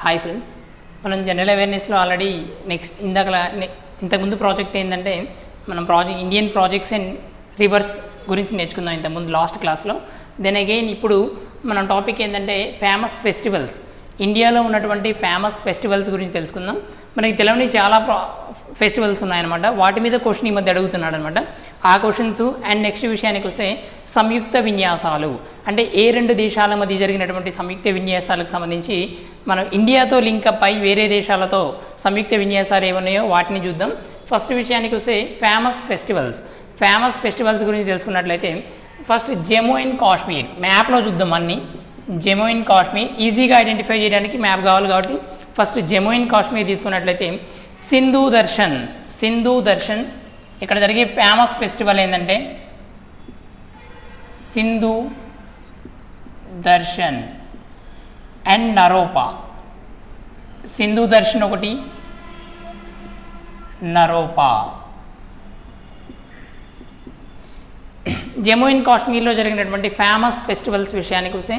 Hi friends, మనం general అవేర్నెస్లో already ఇంతకుముందు project ఏంటంటే మనం ఇండియన్ ప్రాజెక్ట్స్ అండ్ రివర్స్ గురించి నేర్చుకుందాం ఇంతకుముందు లాస్ట్ క్లాస్లో. దెన్ అగైన్ ఇప్పుడు మన టాపిక్ ఏంటంటే ఫేమస్ ఫెస్టివల్స్, ఇండియాలో ఉన్నటువంటి ఫేమస్ ఫెస్టివల్స్ గురించి తెలుసుకుందాం. మనకి తెలియని చాలా ఫెస్టివల్స్ ఉన్నాయన్నమాట. వాటి మీద క్వశ్చన్ ఈ మధ్య అడుగుతున్నాడు అనమాట. ఆ క్వశ్చన్స్ అండ్ నెక్స్ట్ విషయానికి వస్తే సంయుక్త విన్యాసాలు, అంటే ఏ రెండు దేశాల మధ్య జరిగినటువంటి సంయుక్త విన్యాసాలకు సంబంధించి మనం ఇండియాతో లింకప్ అయి వేరే దేశాలతో సంయుక్త విన్యాసాలు ఏమున్నాయో వాటిని చూద్దాం. ఫస్ట్ విషయానికి వస్తే ఫేమస్ ఫెస్టివల్స్ గురించి తెలుసుకున్నట్లయితే ఫస్ట్ జమ్మూ అండ్ కాశ్మీర్. మ్యాప్లో చూద్దాం అన్నీ. జమ్మూ అండ్ కాశ్మీర్ ఈజీగా ఐడెంటిఫై చేయడానికి మ్యాప్ కావాలి కాబట్టి ఫస్ట్ జమ్మూ అండ్ కాశ్మీర్ తీసుకున్నట్లయితే సింధు దర్శన్ ఇక్కడ జరిగే ఫేమస్ ఫెస్టివల్ ఏంటంటే సింధు దర్శన్ అండ్ నరోపా. సింధు దర్శన్ ఒకటి, నరోపా. జమ్మూ అండ్ కాశ్మీర్లో జరిగినటువంటి ఫేమస్ ఫెస్టివల్స్ విషయానికి వస్తే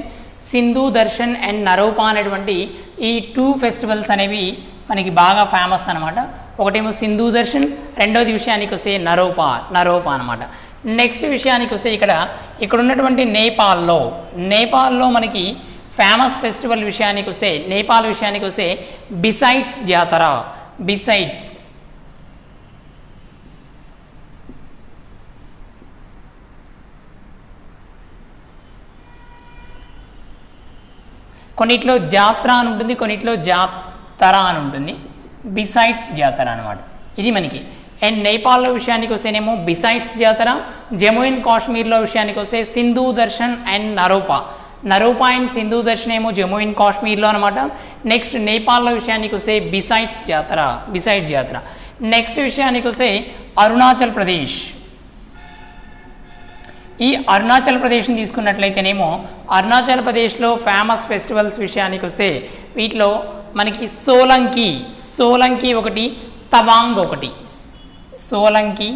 సింధు దర్శన్ అండ్ నరోపా అనేటువంటి ఈ టూ ఫెస్టివల్స్ అనేవి మనకి బాగా ఫేమస్ అనమాట. ఒకటేమో సింధు దర్శన్, రెండోది విషయానికి వస్తే నరోపా అనమాట. నెక్స్ట్ విషయానికి వస్తే ఇక్కడ ఉన్నటువంటి నేపాల్లో మనకి ఫేమస్ ఫెస్టివల్ విషయానికి వస్తే నేపాల్ విషయానికి వస్తే బిసైడ్స్ జాతర. కొన్నిట్లో జాత్ర అని ఉంటుంది, కొన్నిట్లో జాతర అని ఉంటుంది. బిసైడ్స్ జాతర అనమాట ఇది మనకి. అండ్ నేపాల్లో విషయానికి వస్తేనేమో బిసైడ్స్ జాతర. జమ్మూ అండ్ కాశ్మీర్లో విషయానికి వస్తే సింధు దర్శన్ అండ్ నరోపా అండ్ సింధు దర్శన్ ఏమో జమ్మూ అండ్ కాశ్మీర్లో అనమాట. నెక్స్ట్ నేపాల్లో విషయానికి వస్తే బిసైడ్స్ జాతర. నెక్స్ట్ విషయానికి వస్తే అరుణాచల్ ప్రదేశ్. ఈ అరుణాచల్ ప్రదేశ్ని తీసుకున్నట్లయితేనేమో అరుణాచల్ ప్రదేశ్లో ఫేమస్ ఫెస్టివల్స్ విషయానికి వస్తే వీటిలో మనకి సోలంకి ఒకటి, తవాంగ్ ఒకటి. సోలంకి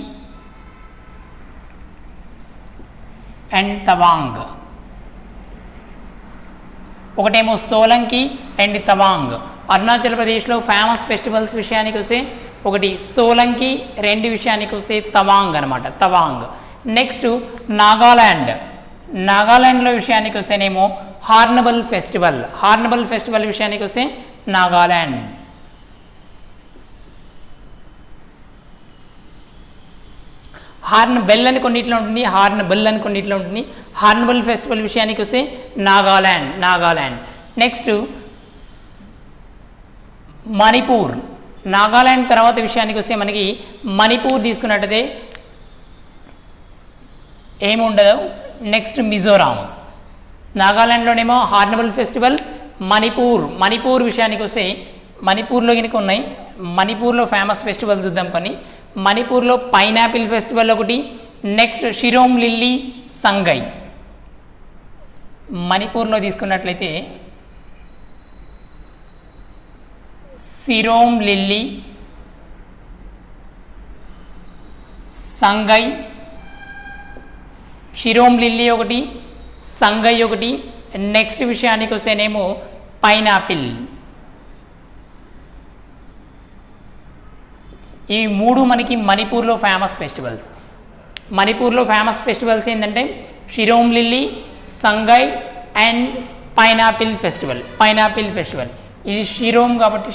అండ్ తవాంగ్ ఒకటేమో సోలంకి అండ్ తవాంగ్. అరుణాచల్ ప్రదేశ్లో ఫేమస్ ఫెస్టివల్స్ విషయానికి వస్తే ఒకటి సోలంకి, రెండు విషయానికి వస్తే తవాంగ్ అనమాట, తవాంగ్. నెక్స్ట్ నాగాల్యాండ్లో విషయానికి వస్తేనేమో హార్న్బిల్ ఫెస్టివల్ విషయానికి వస్తే నాగాల్యాండ్. హార్న్బిల్ అని కొన్నిట్లో ఉంటుంది, హార్న్బిల్ ఫెస్టివల్ విషయానికి వస్తే నాగాల్యాండ్. నెక్స్ట్ మణిపూర్. నాగాల్యాండ్ తర్వాత విషయానికి వస్తే మనకి మణిపూర్ తీసుకున్నట్టయితే ఏమి ఉండదు. నెక్స్ట్ మిజోరాం. నాగాల్యాండ్లోనేమో హార్న్బిల్ ఫెస్టివల్. మణిపూర్ విషయానికి వస్తే మణిపూర్లో కనుక ఉన్నాయి. మణిపూర్లో ఫేమస్ ఫెస్టివల్స్ చూద్దాం కొన్ని. మణిపూర్లో పైనాపిల్ ఫెస్టివల్ ఒకటి. Next Shirui lily Sangai. మణిపూర్లో తీసుకున్నట్లయితే షిరోమ్ లిల్లీ సంగై, షిరోమ్ లిల్లీ ఒకటి, సంగై ఒకటి. నెక్స్ట్ విషయానికి వస్తేనేమో పైనాపిల్. ఈ మూడు మనకి మణిపూర్లో ఫేమస్ ఫెస్టివల్స్ ఏంటంటే Shirui lily, Sangai and pineapple festival. ఇది షిరోమ్ కాబట్టి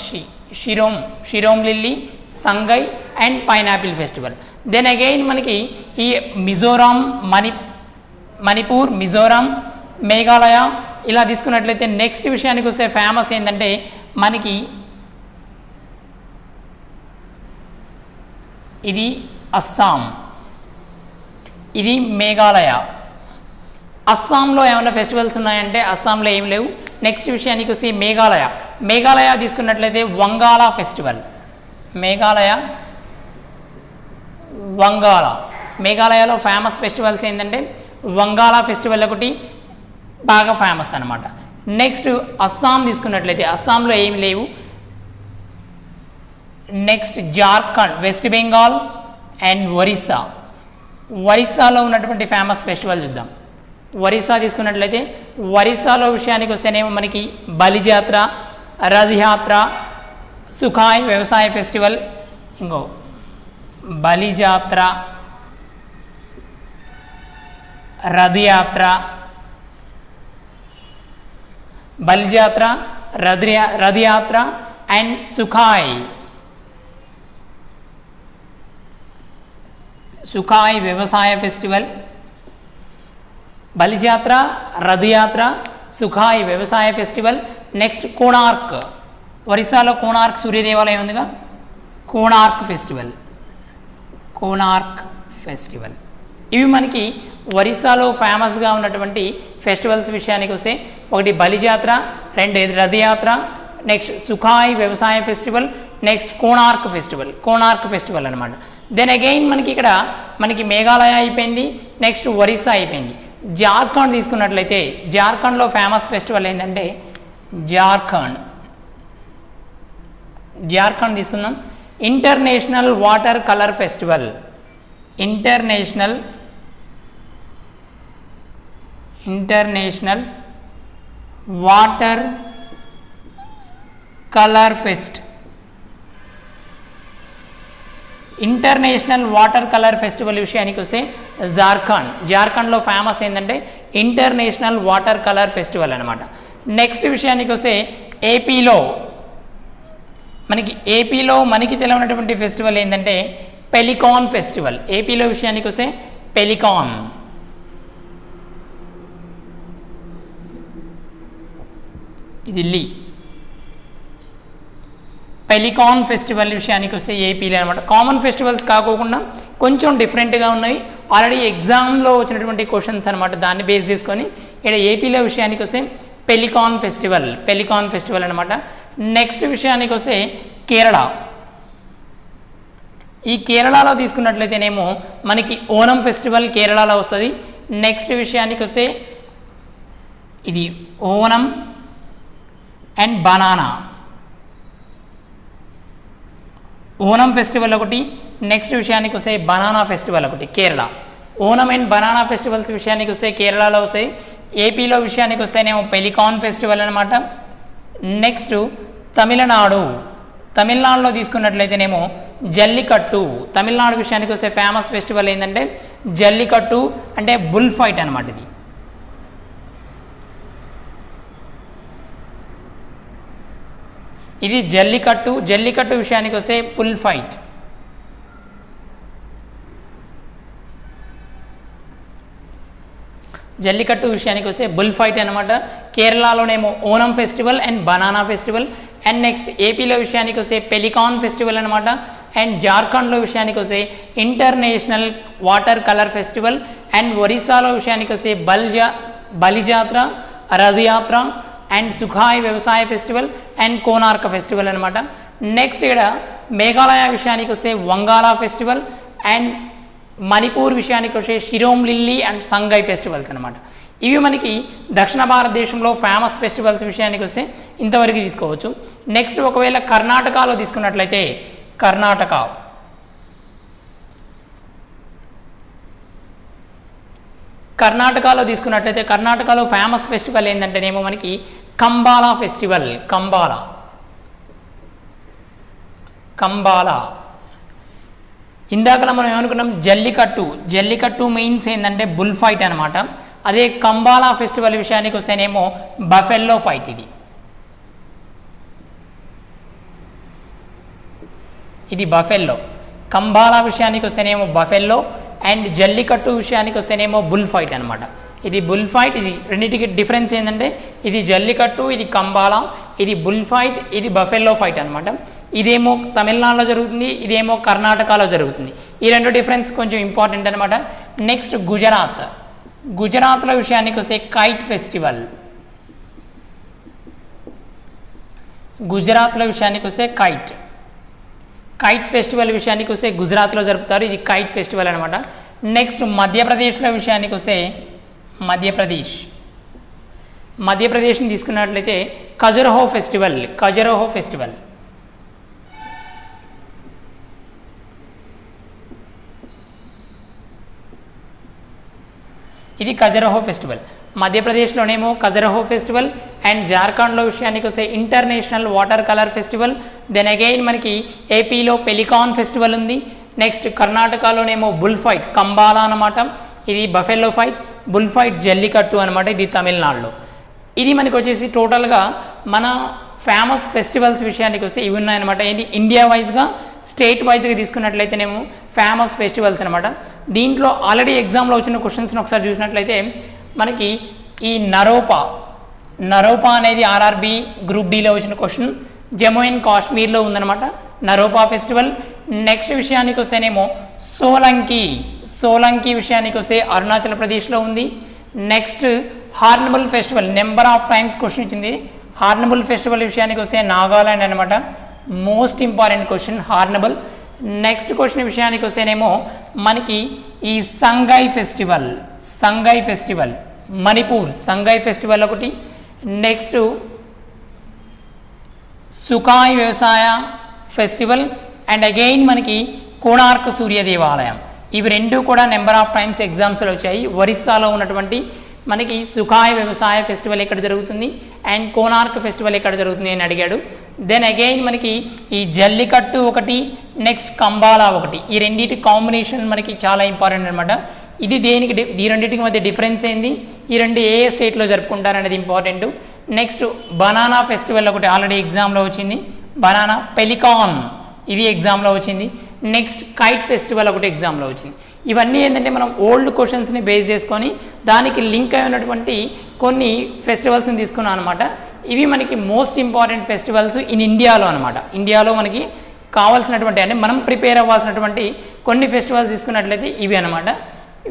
Shirui lily, Sangai and pineapple festival. Then again మనకి ఈ మిజోరాం, మణిపూర్, మిజోరాం, మేఘాలయ ఇలా తీసుకున్నట్లయితే నెక్స్ట్ విషయానికి వస్తే ఫేమస్ ఏంటంటే మనకి ఇది అస్సాం, ఇది మేఘాలయ. అస్సాంలో ఏమైనా ఫెస్టివల్స్ ఉన్నాయంటే అస్సాంలో ఏం లేవు. నెక్స్ట్ విషయానికి వస్తే మేఘాలయ తీసుకున్నట్లయితే వంగాలా ఫెస్టివల్. మేఘాలయలో ఫేమస్ ఫెస్టివల్స్ ఏంటంటే వంగాలా ఫెస్టివల్ ఒకటి బాగా ఫేమస్ అనమాట. నెక్స్ట్ అస్సాం తీసుకున్నట్లయితే అస్సాంలో ఏమి లేవు. Next Jharkhand, west Bengal and ఒరిస్సాలో ఉన్నటువంటి ఫేమస్ ఫెస్టివల్ చూద్దాం. ఒరిస్సా తీసుకున్నట్లయితే ఒరిస్సాలో విషయానికి వస్తేనేమో మనకి బలిజాత్ర, రథ్ యాత్ర, సుఖాయ్ వ్యవసాయ ఫెస్టివల్, ఇంకో బలి జాత్ర, రథ్ యాత్ర, బలి జాత్ర, రథ్ యాత్ర అండ్ సుఖాయ్ వ్యవసాయ ఫెస్టివల్. బలిజాత్ర, రథ్ యాత్ర, సుఖాయ్ వ్యవసాయ ఫెస్టివల్. నెక్స్ట్ కోణార్క్, ఒరిస్సాలో కోణార్క్ సూర్య దేవాలయం ఉందిగా, కోణార్క్ ఫెస్టివల్. ఇవి మనకి ఒరిస్సాలో ఫేమస్గా ఉన్నటువంటి ఫెస్టివల్స్ విషయానికి వస్తే ఒకటి బలిజాత్ర, రెండు రథ్ యాత్ర, నెక్స్ట్ సుఖాయ్ వ్యవసాయ ఫెస్టివల్, నెక్స్ట్ కోణార్క్ ఫెస్టివల్ అనమాట. దెన్ అగైన్ మనకి ఇక్కడ మేఘాలయ అయిపోయింది, నెక్స్ట్ ఒరిస్సా అయిపోయింది. జార్ఖండ్ తీసుకున్నట్లయితే జార్ఖండ్లో ఫేమస్ ఫెస్టివల్ ఏంటంటే జార్ఖండ్ తీసుకుందాం. International water colour festival, international water colour pest. International water colour festival విషయానికి వస్తే జార్ఖండ్లో ఫేమస్ ఏంటంటే ఇంటర్నేషనల్ వాటర్ కలర్ ఫెస్టివల్ అనమాట. నెక్స్ట్ విషయానికి వస్తే ఏపీలో మనకి తెలియనటువంటి ఫెస్టివల్ ఏంటంటే పెలికాన్ ఫెస్టివల్. ఏపీలో విషయానికి వస్తే పెలికాన్. ఇది పెలికాన్ ఫెస్టివల్ విషయానికి వస్తే ఏపీలో అనమాట. కామన్ ఫెస్టివల్స్ కాకోకుండా కొంచెం డిఫరెంట్గా ఉన్నాయి, ఆల్రెడీ ఎగ్జామ్లో వచ్చినటువంటి క్వశ్చన్స్ అనమాట. దాన్ని బేస్ చేసుకొని ఇక్కడ ఏపీలో విషయానికి వస్తే పెలికాన్ ఫెస్టివల్ అనమాట. నెక్స్ట్ విషయానికి వస్తే కేరళ. ఈ కేరళలో తీసుకున్నట్లయితేనేమో మనకి ఓనం ఫెస్టివల్ కేరళలో వస్తుంది. నెక్స్ట్ విషయానికి వస్తే ఇది Onam and banana. Onam festival ఒకటి, నెక్స్ట్ విషయానికి వస్తే బనానా ఫెస్టివల్ ఒకటి Kerala. Onam and banana festivals విషయానికి వస్తే కేరళలో వస్తాయి. ఏపీలో విషయానికి వస్తేనేమో పెలికాన్ ఫెస్టివల్ అనమాట. నెక్స్ట్ తమిళనాడులో తీసుకున్నట్లయితేనేమో జల్లికట్టు. తమిళనాడు విషయానికి వస్తే ఫేమస్ ఫెస్టివల్ ఏంటంటే జల్లికట్టు, అంటే బుల్ ఫైట్ అనమాట. ఇది జల్లికట్టు విషయానికి వస్తే బుల్ ఫైట్. జల్లికట్టు విషయానికి వస్తే బుల్ ఫైట్ అనమాట. కేరళలోనేమో Onam festival and banana festival. And next ఏపీలో విషయానికి వస్తే పెలికాన్ ఫెస్టివల్ అనమాట. అండ్ జార్ఖండ్లో విషయానికి వస్తే international water colour festival. And ఒరిస్సాలో విషయానికి వస్తే బలిజాత్ర, రథ్ యాత్ర అండ్ సుఖాయ్ వ్యవసాయ ఫెస్టివల్ అండ్ కోనార్క్ ఫెస్టివల్ అనమాట. నెక్స్ట్ ఇక్కడ మేఘాలయ విషయానికి వస్తే వంగాలా ఫెస్టివల్. అండ్ మణిపూర్ విషయానికి వస్తే షిరోమ్ లిల్లీ అండ్ సంగై ఫెస్టివల్స్ అనమాట. ఇవి మనకి దక్షిణ భారతదేశంలో ఫేమస్ ఫెస్టివల్స్ విషయానికి వస్తే ఇంతవరకు తీసుకోవచ్చు. నెక్స్ట్ ఒకవేళ కర్ణాటకలో తీసుకున్నట్లయితే కర్ణాటకలో ఫేమస్ ఫెస్టివల్ ఏంటంటేనేమో మనకి కంబాలా ఫెస్టివల్. కంబాలా ఇందాక మనం ఏమనుకున్నాం, జల్లికట్టు మెయిన్స్ ఏంటంటే బుల్ ఫైట్ అనమాట. అదే కంబాలా ఫెస్టివల్ విషయానికి వస్తేనేమో బఫెల్లో ఫైట్. ఇది బఫెల్లో. కంబాలా విషయానికి వస్తేనేమో బఫెల్లో అండ్ జల్లికట్టు విషయానికి వస్తేనేమో బుల్ ఫైట్ అనమాట. ఇది బుల్ ఫైట్. ఇది రెండింటికి డిఫరెన్స్ ఏంటంటే ఇది జల్లికట్టు, ఇది కంబాలా, ఇది బుల్ ఫైట్, ఇది బఫెల్లో ఫైట్ అనమాట. ఇదేమో తమిళనాడులో జరుగుతుంది, ఇదేమో కర్ణాటకలో జరుగుతుంది. ఈ రెండు డిఫరెన్స్ కొంచెం ఇంపార్టెంట్ అనమాట. నెక్స్ట్ గుజరాత్లో విషయానికి వస్తే కైట్ ఫెస్టివల్. కైట్ ఫెస్టివల్ విషయానికి వస్తే గుజరాత్లో జరుపుతారు. ఇది కైట్ ఫెస్టివల్ అనమాట. నెక్స్ట్ మధ్యప్రదేశ్లో విషయానికి వస్తే మధ్యప్రదేశ్ని తీసుకున్నట్లయితే ఖజురహో ఫెస్టివల్. ఇది ఖజురహో ఫెస్టివల్. మధ్యప్రదేశ్లోనేమో ఖజరహో ఫెస్టివల్, అండ్ జార్ఖండ్లో విషయానికి వస్తే international water colour festival. Then again మనకి ఏపీలో పెలికాన్ ఫెస్టివల్ ఉంది. నెక్స్ట్ కర్ణాటకలోనేమో బుల్ ఫైట్ కంబాలా అనమాట, ఇది buffalo fight, bull fight Jallikattu అనమాట, ఇది తమిళనాడులో. ఇది మనకి వచ్చేసి టోటల్గా మన ఫేమస్ ఫెస్టివల్స్ విషయానికి వస్తే ఇవి ఉన్నాయన్నమాట. ఇది ఇండియా వైజ్గా స్టేట్ వైజ్గా తీసుకున్నట్లయితేనేమో ఫేమస్ ఫెస్టివల్స్ అనమాట. దీంట్లో ఆల్రెడీ ఎగ్జామ్లో వచ్చిన క్వశ్చన్స్ని ఒకసారి చూసినట్లయితే మనకి ఈ నరోపా అనేది ఆర్ఆర్బి గ్రూప్ డిలో వచ్చిన క్వశ్చన్, జమ్మూ అండ్ కాశ్మీర్లో ఉందన్నమాట నరోపా ఫెస్టివల్. నెక్స్ట్ విషయానికి వస్తేనేమో సోలంకి విషయానికి వస్తే అరుణాచల్ ప్రదేశ్లో ఉంది. Next hornbill festival, number of times question ఇచ్చింది. హార్న్బుల్ ఫెస్టివల్ విషయానికి వస్తే నాగాలాండ్ అనమాట, most important question hornbill. Next question విషయానికి వస్తేనేమో మనకి ఈ సంగై ఫెస్టివల్ మణిపూర్ సంగై ఫెస్టివల్ ఒకటి. నెక్స్ట్ సుకాయ్ వ్యవసాయ ఫెస్టివల్, అండ్ అగైన్ మనకి కోణార్క్ సూర్య దేవాలయం. ఇవి రెండు కూడా నెంబర్ ఆఫ్ టైమ్స్ ఎగ్జామ్స్లో వచ్చాయి. ఒరిస్సాలో ఉన్నటువంటి మనకి సుఖాయ్ వ్యవసాయ ఫెస్టివల్ ఎక్కడ జరుగుతుంది అండ్ కోణార్క్ ఫెస్టివల్ ఎక్కడ జరుగుతుంది అని అడిగాడు. దెన్ అగైన్ మనకి ఈ జల్లికట్టు ఒకటి, నెక్స్ట్ కంబాలా ఒకటి, ఈ రెండింటి కాంబినేషన్ మనకి చాలా ఇంపార్టెంట్ అనమాట. ఇది ఈ రెండింటికి మధ్య డిఫరెన్స్ ఏంది, ఈ రెండు ఏ స్టేట్లో జరుపుకుంటారు అనేది ఇంపార్టెంట్. నెక్స్ట్ బనానా ఫెస్టివల్ ఒకటి ఆల్రెడీ ఎగ్జామ్లో వచ్చింది, బనానా పెలికాన్ ఇది ఎగ్జామ్లో వచ్చింది. నెక్స్ట్ కైట్ ఫెస్టివల్ ఒకటి ఎగ్జామ్లో వచ్చింది. ఇవన్నీ ఏంటంటే మనం ఓల్డ్ క్వశ్చన్స్ని బేస్ చేసుకొని దానికి లింక్ అయి ఉన్నటువంటి కొన్ని ఫెస్టివల్స్ని తీసుకున్నాం అనమాట. ఇవి మనకి మోస్ట్ ఇంపార్టెంట్ ఫెస్టివల్స్ ఇన్ ఇండియాలో అనమాట. ఇండియాలో మనకి కావాల్సినటువంటి అంటే మనం ప్రిపేర్ అవ్వాల్సినటువంటి కొన్ని ఫెస్టివల్స్ తీసుకున్నట్లయితే ఇవి అనమాట.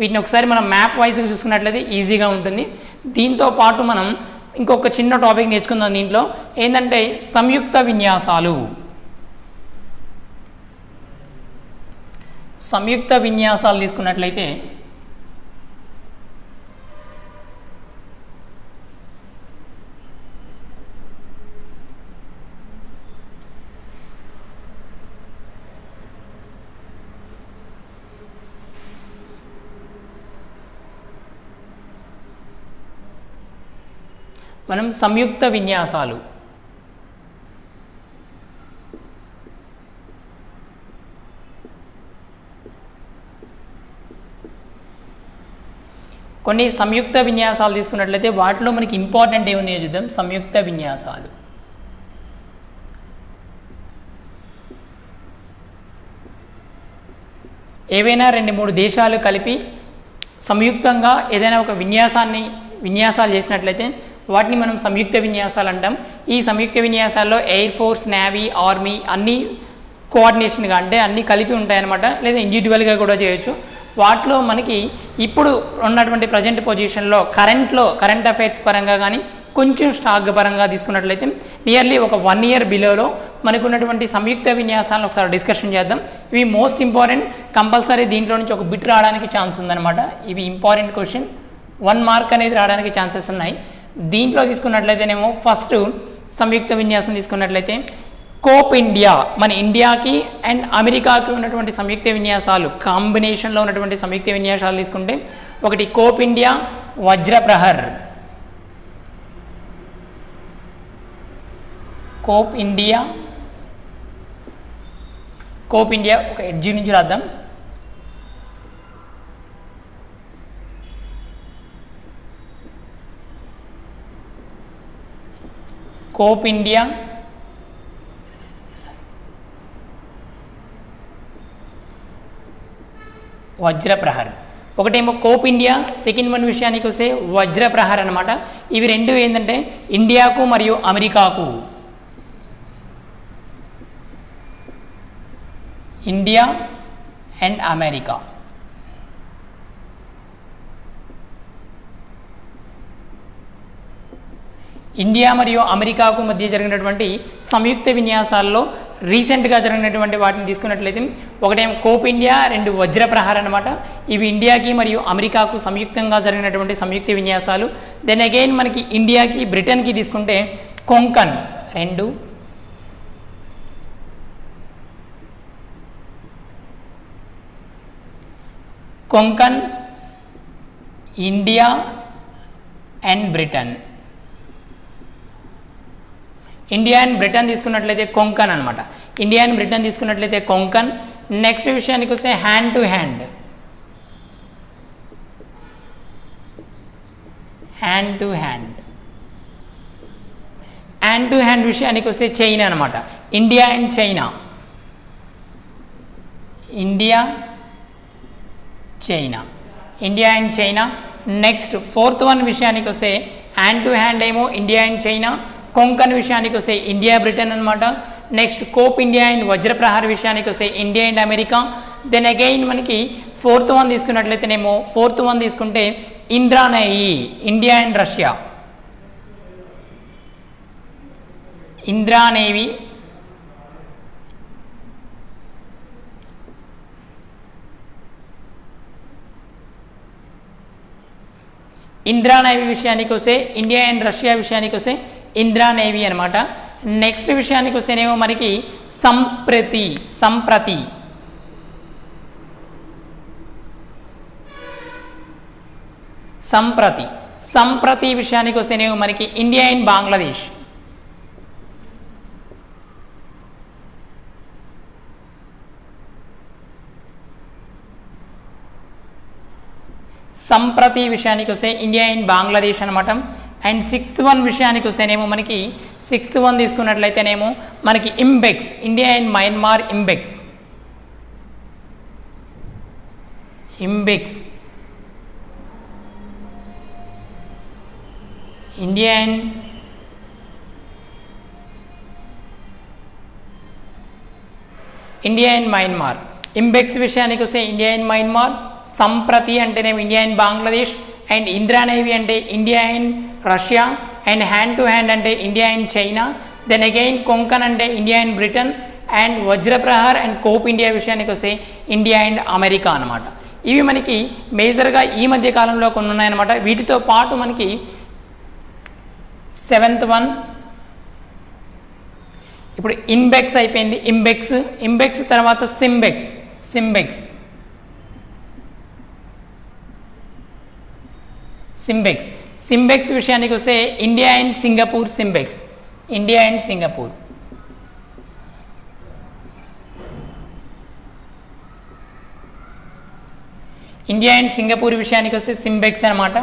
వీటిని ఒకసారి మనం మ్యాప్ వైజ్గా చూసుకున్నట్లయితే ఈజీగా ఉంటుంది. దీంతో పాటు మనం ఇంకొక చిన్న టాపిక్ నేర్చుకుందాం. దీంట్లో ఏంటంటే సంయుక్త విన్యాసాలు తీసుకున్నట్లయితే మనం సంయుక్త విన్యాసాలు కొన్ని సంయుక్త విన్యాసాలు తీసుకున్నట్లయితే వాటిలో మనకి ఇంపార్టెంట్ ఏమున్నాయో చూద్దాం. సంయుక్త విన్యాసాలు ఏవైనా 2-3 దేశాలు కలిపి సంయుక్తంగా ఏదైనా ఒక విన్యాసాలు చేసినట్లయితే వాటిని మనం సంయుక్త విన్యాసాలు అంటాం. ఈ సంయుక్త విన్యాసాల్లో ఎయిర్ ఫోర్స్, నేవీ, ఆర్మీ అన్నీ కోఆర్డినేషన్గా అంటే అన్నీ కలిపి ఉంటాయన్నమాట, లేదా ఇండివిజువల్గా కూడా చేయొచ్చు. వాటిలో మనకి ఇప్పుడు ఉన్నటువంటి ప్రజెంట్ పొజిషన్లో కరెంట్ అఫైర్స్ పరంగా కానీ కొంచెం స్టాక్ పరంగా తీసుకున్నట్లయితే నియర్లీ ఒక 1 year బిలోలో మనకు ఉన్నటువంటి సంయుక్త విన్యాసాలను ఒకసారి డిస్కషన్ చేద్దాం. ఇవి మోస్ట్ ఇంపార్టెంట్, కంపల్సరీ దీంట్లో నుంచి ఒక బిట్ రావడానికి ఛాన్స్ ఉందన్నమాట. ఇవి ఇంపార్టెంట్ క్వశ్చన్, 1 mark అనేది రావడానికి ఛాన్సెస్ ఉన్నాయి. దీంట్లో తీసుకున్నట్లయితేనేమో ఫస్ట్ సంయుక్త విన్యాసం తీసుకున్నట్లయితే కోప్ ఇండియా, మన ఇండియాకి అండ్ అమెరికాకి ఉన్నటువంటి సంయుక్త విన్యాసాలు కాంబినేషన్లో ఉన్నటువంటి సంయుక్త విన్యాసాలు తీసుకుంటే ఒకటి Cope India, Vajraprahar. Cope India ఒక ఎడ్జి నుంచి రాద్దాం. Cope India, Vajraprahar. ఒకటేమో కోప్ ఇండియా, సెకండ్ వన్ విషయానికి వస్తే వజ్రప్రహర్ అనమాట. ఇవి రెండు ఏంటంటే ఇండియాకు మరియు అమెరికాకు, ఇండియా అండ్ అమెరికా, ఇండియా మరియు అమెరికాకు మధ్య జరిగినటువంటి సంయుక్త విన్యాసాల్లో రీసెంట్గా జరిగినటువంటి వాటిని తీసుకున్నట్లయితే ఒకటేమో కోప్ ఇండియా, 2 వజ్రప్రహార్ అనమాట. ఇవి ఇండియాకి మరియు అమెరికాకు సంయుక్తంగా జరిగినటువంటి సంయుక్త విన్యాసాలు. దెన్ అగైన్ మనకి ఇండియాకి బ్రిటన్కి తీసుకుంటే Konkan 2, Konkan, India and Britain. India and Britain తీసుకున్నట్లయితే కొంకన్ అనమాట. ఇండియా అండ్ బ్రిటన్ తీసుకున్నట్లయితే కొంకన్. నెక్స్ట్ విషయానికి వస్తే hand to hand. Hand to hand. Hand to hand విషయానికి వస్తే చైనా అనమాట. India and China. India China. India and China. Next fourth one విషయానికి వస్తే హ్యాండ్ టు హ్యాండ్ ఏమో ఇండియా అండ్ చైనా. కొంకన్ విషయానికి వస్తే ఇండియా బ్రిటన్ అనమాట. Next Cope India and Vajraprahar విషయానికి వస్తే India and America. Then again మనకి ఫోర్త్ వన్ తీసుకున్నట్లయితేనేమో ఫోర్త్ వన్ తీసుకుంటే ఇంద్రానేయి, ఇండియా అండ్ రష్యా. ఇంద్రానేవి ఇంద్రానేవి విషయానికి వస్తే ఇండియా అండ్ రష్యా విషయానికి వస్తే ఇంద్రానేవి అనమాట. నెక్స్ట్ విషయానికి వస్తేనేమో మనకి సంప్రతి. సంప్రతి సంప్రతి సంప్రతి విషయానికి వస్తేనేమో మనకి ఇండియా అండ్ బంగ్లాదేశ్. సంప్రతి విషయానికి వస్తే ఇండియా అండ్ బంగ్లాదేశ్ అనమాట. అండ్ సిక్స్త్ వన్ విషయానికి వస్తేనేమో మనకి సిక్స్త్ వన్ తీసుకున్నట్లయితేనేమో మనకి IMBEX, India and Myanmar. IMBEX. IMBEX India and Myanmar. IMBEX విషయానికి వస్తే ఇండియా అండ్ మయన్మార్. సంప్రతి అంటేనేమో India and Bangladesh. And Indra Navy అంటే India and Russia. And hand to hand అంటే India and China. Then again Konkan అంటే India and Britain. And Vajraprahar and Cope India విషయానికి వస్తే India and America అనమాట. ఇవి మనకి మేజర్గా ఈ మధ్య కాలంలో కొన్ని ఉన్నాయన్నమాట. వీటితో పాటు మనకి సెవెంత్ వన్ ఇప్పుడు ఇన్బెక్స్ అయిపోయింది. ఇంబెక్స్ తర్వాత సింబెక్స్. సింబెక్స్ విషయానికి వస్తే India and Singapore. India and Singapore. India and Singapore విషయానికి వస్తే సింబెక్స్ అనమాట.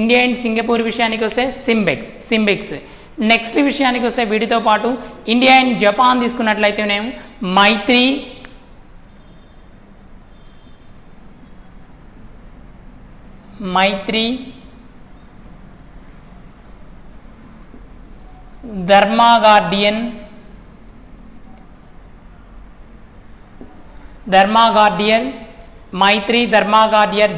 ఇండియా అండ్ సింగపూర్ విషయానికి వస్తే సింబెక్స్. నెక్స్ట్ విషయానికి వస్తే వీటితో పాటు ఇండియా అండ్ జపాన్ తీసుకున్నట్లయితేనేమో మైత్రి, ధర్మాగార్డియన్, మైత్రి, ధర్మాగార్డియర్,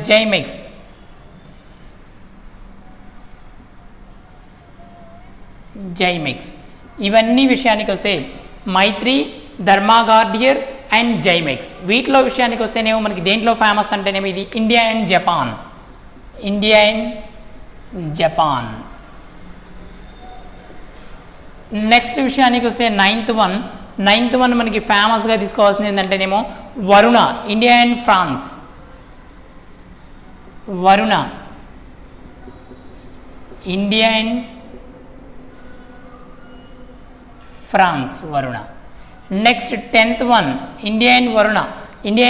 జైమెక్స్. ఇవన్నీ విషయానికి వస్తే మైత్రి, ధర్మాగార్డియర్ అండ్ జైమెక్స్. వీటిలో విషయానికి వస్తేనేమో మనకి దేంట్లో ఫేమస్ అంటేనేమో ఇది ఇండియా అండ్ జపాన్. నెక్స్ట్ విషయానికి వస్తే నైన్త్ వన్ మనకి ఫేమస్గా తీసుకోవాల్సింది ఏంటంటేనేమో Varuna, India and France. India and France Varuna. Next 10th one India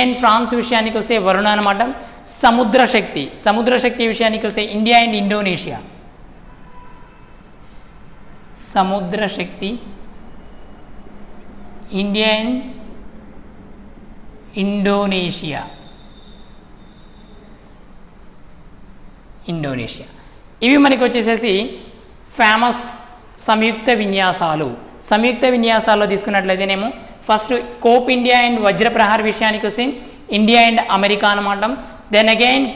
and France విషయానికి వస్తే వరుణ అనమాట. సముద్ర శక్తి విషయానికి వస్తే ఇండియా అండ్ ఇండోనేషియా. సముద్ర శక్తి ఇండియా అండ్ ఇండోనేషియా. ఇవి మనకి వచ్చేసేసి ఫేమస్ సంయుక్త విన్యాసాల్లో తీసుకున్నట్లయితేనేమో first cope India and Vajraprahar విషయానికి వస్తే ఇండియా అండ్ అమెరికా అనమాట. దెన్ అగైన్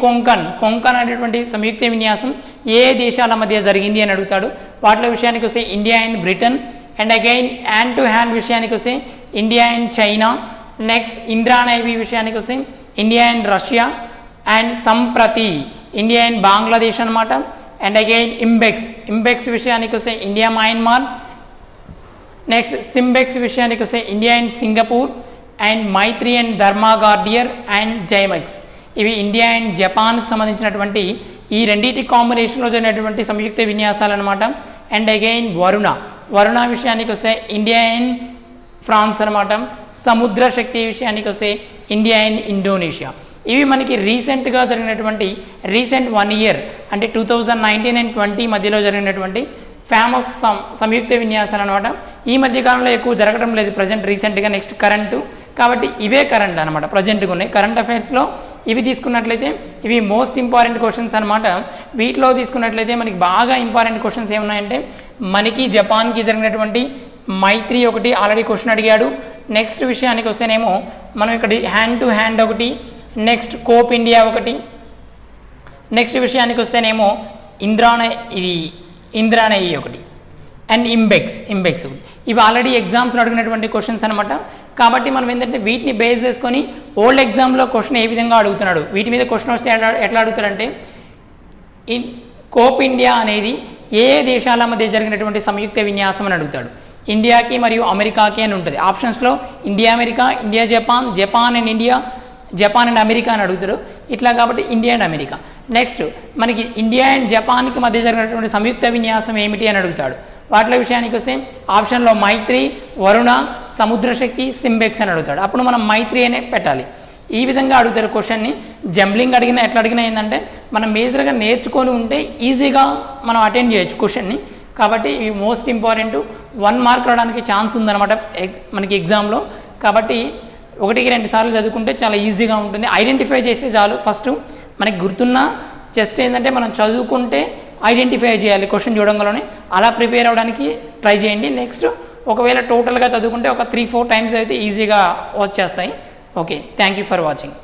కొంకన్ అనేటువంటి సంయుక్త విన్యాసం ఏ దేశాల మధ్య జరిగింది అని అడుగుతాడు. వాటిలో విషయానికి వస్తే India and Britain. And again hand to hand విషయానికి వస్తే India and China. Next Indra navy విషయానికి వస్తే India and Russia. And Sampriti India and Bangladesh అనమాట. అండ్ అగైన్ ఇంబెక్స్ విషయానికి వస్తే ఇండియా మయన్మార్. నెక్స్ట్ సింబెక్స్ విషయానికి వస్తే India and Singapore and Maitree and Dharma guardian and JIMEX, ఇవి ఇండియా అండ్ జపాన్కి సంబంధించినటువంటి ఈ రెండింటి కాంబినేషన్లో జరిగినటువంటి సంయుక్త విన్యాసాలు అనమాట. అండ్ అగైన్ వరుణ విషయానికి వస్తే ఇండియా అండ్ ఫ్రాన్స్ అనమాట. సముద్ర శక్తి విషయానికి వస్తే ఇండియా అండ్ ఇండోనేషియా. ఇవి మనకి రీసెంట్గా జరిగినటువంటి రీసెంట్ 1 year అంటే 2019 and 20 మధ్యలో జరిగినటువంటి ఫేమస్ సంయుక్త విన్యాసాలు అనమాట. ఈ మధ్యకాలంలో ఎక్కువ జరగడం లేదు ప్రజెంట్ రీసెంట్గా. నెక్స్ట్ కరెంటు, కాబట్టి ఇవే కరెంట్ అనమాట ప్రజెంట్గా ఉన్నాయి. కరెంట్ అఫైర్స్లో ఇవి తీసుకున్నట్లయితే ఇవి మోస్ట్ ఇంపార్టెంట్ క్వశ్చన్స్ అనమాట. వీటిలో తీసుకున్నట్లయితే మనకి బాగా ఇంపార్టెంట్ క్వశ్చన్స్ ఏమున్నాయంటే మనకి జపాన్కి జరిగినటువంటి మైత్రి ఒకటి ఆల్రెడీ క్వశ్చన్ అడిగాడు. నెక్స్ట్ విషయానికి వస్తేనేమో మనం ఇక్కడ హ్యాండ్ టు హ్యాండ్ ఒకటి, నెక్స్ట్ కోప్ ఇండియా ఒకటి, నెక్స్ట్ విషయానికి వస్తేనేమో ఇంద్రానయి ఒకటి, అండ్ ఇంబెక్స్ ఒకటి. ఇవి ఆల్రెడీ ఎగ్జామ్స్లో అడిగినటువంటి క్వశ్చన్స్ అనమాట. కాబట్టి మనం ఏంటంటే వీటిని బేస్ చేసుకొని ఓల్డ్ ఎగ్జామ్లో క్వశ్చన్ ఏ విధంగా అడుగుతున్నాడు, వీటి మీద క్వశ్చన్ వస్తే ఎట్లా అడుగుతాడంటే కోప్ ఇండియా అనేది ఏ దేశాల మధ్య జరిగినటువంటి సంయుక్త విన్యాసం అని అడుగుతాడు. ఇండియాకి మరియు అమెరికాకి అని ఉంటుంది ఆప్షన్స్లో. India America, India Japan, Japan and India, Japan and America అని అడుగుతాడు ఇట్లా. కాబట్టి ఇండియా అండ్ అమెరికా. నెక్స్ట్ మనకి ఇండియా అండ్ జపాన్కి మధ్య జరిగినటువంటి సంయుక్త విన్యాసం ఏమిటి అని అడుగుతాడు. వాటిలో విషయానికి వస్తే ఆప్షన్లో మైత్రి, వరుణ, సముద్రశక్తి, సింబెక్స్ అని అడుగుతాడు. అప్పుడు మనం మైత్రి అనే పెట్టాలి. ఈ విధంగా అడుగుతారు క్వశ్చన్ని. జంబ్లింగ్ అడిగినా ఎట్లా అడిగినా ఏంటంటే మనం మేజర్గా నేర్చుకొని ఉంటే ఈజీగా మనం అటెండ్ చేయొచ్చు క్వశ్చన్ని. కాబట్టి ఇవి మోస్ట్ ఇంపార్టెంట్. 1 mark రావడానికి ఛాన్స్ ఉందన్నమాట మనకి ఎగ్జామ్లో. కాబట్టి 1-2 సార్లు చదువుకుంటే చాలా ఈజీగా ఉంటుంది. ఐడెంటిఫై చేస్తే చాలు. ఫస్ట్ మనకి గుర్తున్న జస్ట్ ఏంటంటే మనం చదువుకుంటే ఐడెంటిఫై చేయాలి క్వశ్చన్ చూడంగానే. అలా ప్రిపేర్ అవ్వడానికి ట్రై చేయండి. నెక్స్ట్ ఒకవేళ టోటల్గా చదువుకుంటే ఒక 3-4 times అయితే ఈజీగా వచ్చేస్తాయి. Okay, thank you for watching.